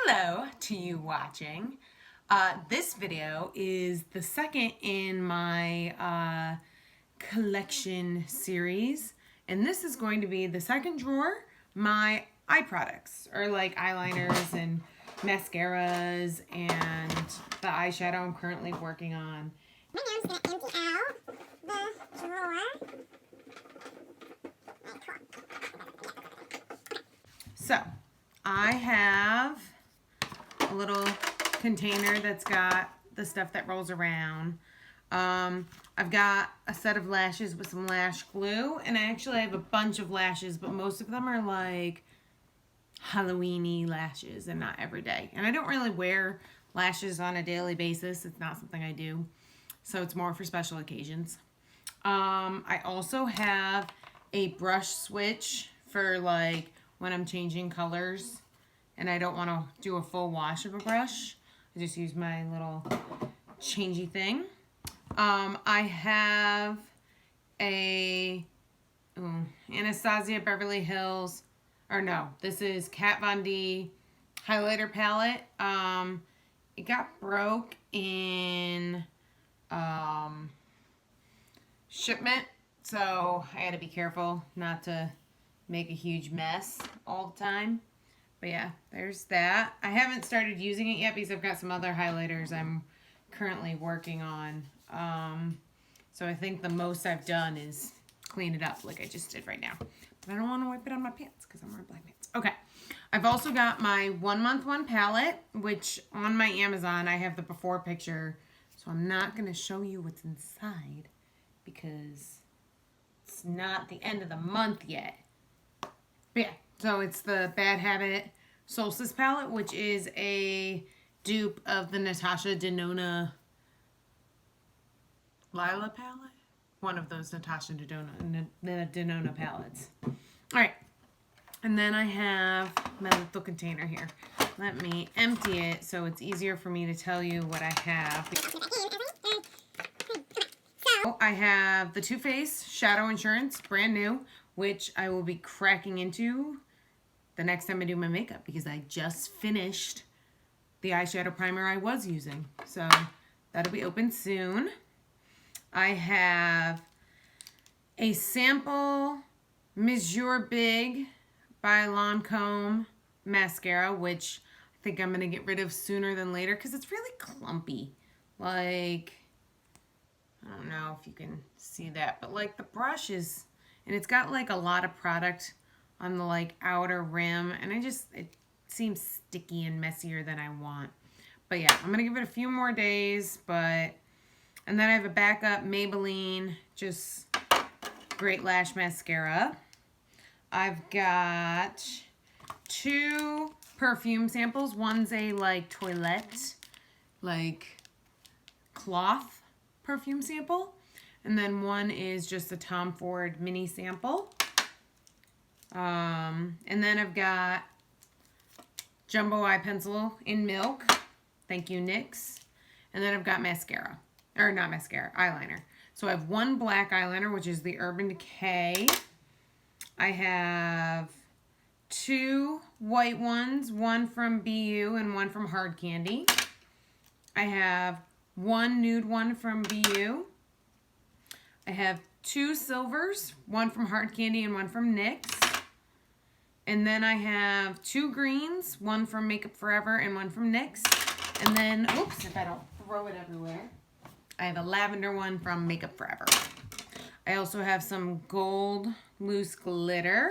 Hello to you watching. This video is the second in my collection series, and this is going to be the second drawer, my eye products, or like eyeliners and mascaras and the eyeshadow I'm currently working on. I'm going to empty out the drawer. So, I have a little container that's got the stuff that rolls around. I've got a set of lashes with some lash glue, and I actually have a bunch of lashes, but most of them are like Halloween-y lashes and not every day. And I don't really wear lashes on a daily basis. It's not something I do. So it's more for special occasions. I also have a brush switch for like when I'm changing colors and I don't want to do a full wash of a brush. I just use my little changey thing. I have a Anastasia Beverly Hills, or no, this is Kat Von D highlighter palette. It got broke in shipment, so I had to be careful not to make a huge mess all the time. But yeah, there's that. I haven't started using it yet because I've got some other highlighters I'm currently working on. So I think the most I've done is clean it up like I just did right now. But I don't want to wipe it on my pants because I'm wearing black pants. Okay. I've also got my 1 month 1 palette, which on my Amazon I have the before picture. So I'm not going to show you what's inside because it's not the end of the month yet. But yeah, so it's the Bad Habit Solstice palette, which is a dupe of the Natasha Denona Lila palette. One of those Natasha Denona palettes. All right. And then I have my little container here. Let me empty it so it's easier for me to tell you what I have. I have the Too Faced Shadow Insurance, brand new, which I will be cracking into the next time I do my makeup because I just finished the eyeshadow primer I was using. So that'll be open soon. I have a sample Mesure Big by Lancome mascara, which I think I'm going to get rid of sooner than later because it's really clumpy. Like, I don't know if you can see that, but like the brush is, and it's got like a lot of product on the like outer rim, and it seems sticky and messier than I want. But yeah, I'm going to give it a few more days, and then I have a backup Maybelline, just great lash mascara. I've got 2 perfume samples. One's a like toilette, like cloth perfume sample. And then one is just a Tom Ford mini sample. And then I've got Jumbo Eye Pencil in Milk. Thank you, NYX. And then I've got mascara. Or not mascara, eyeliner. So I have 1 black eyeliner, which is the Urban Decay. I have 2 white ones, one from BU and one from Hard Candy. I have 1 nude one from BU. I have 2 silvers, one from Hard Candy and one from NYX. And then I have 2 greens, one from Makeup Forever and one from NYX. And then, oops, if I don't throw it everywhere, I have a lavender one from Makeup Forever. I also have some gold loose glitter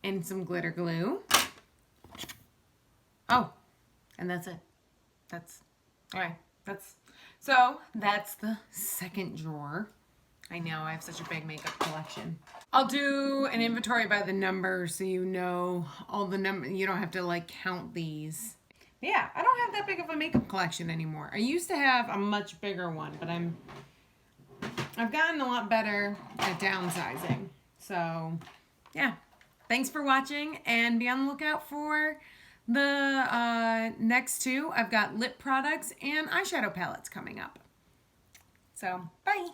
and some glitter glue. Oh, and that's it. So that's the second drawer. I know I have such a big makeup collection. I'll do an inventory by the number so you know all the number. You don't have to like count these. Yeah, I don't have that big of a makeup collection anymore. I used to have a much bigger one, but I've gotten a lot better at downsizing. So, yeah. Thanks for watching, and be on the lookout for the next 2. I've got lip products and eyeshadow palettes coming up. So, bye!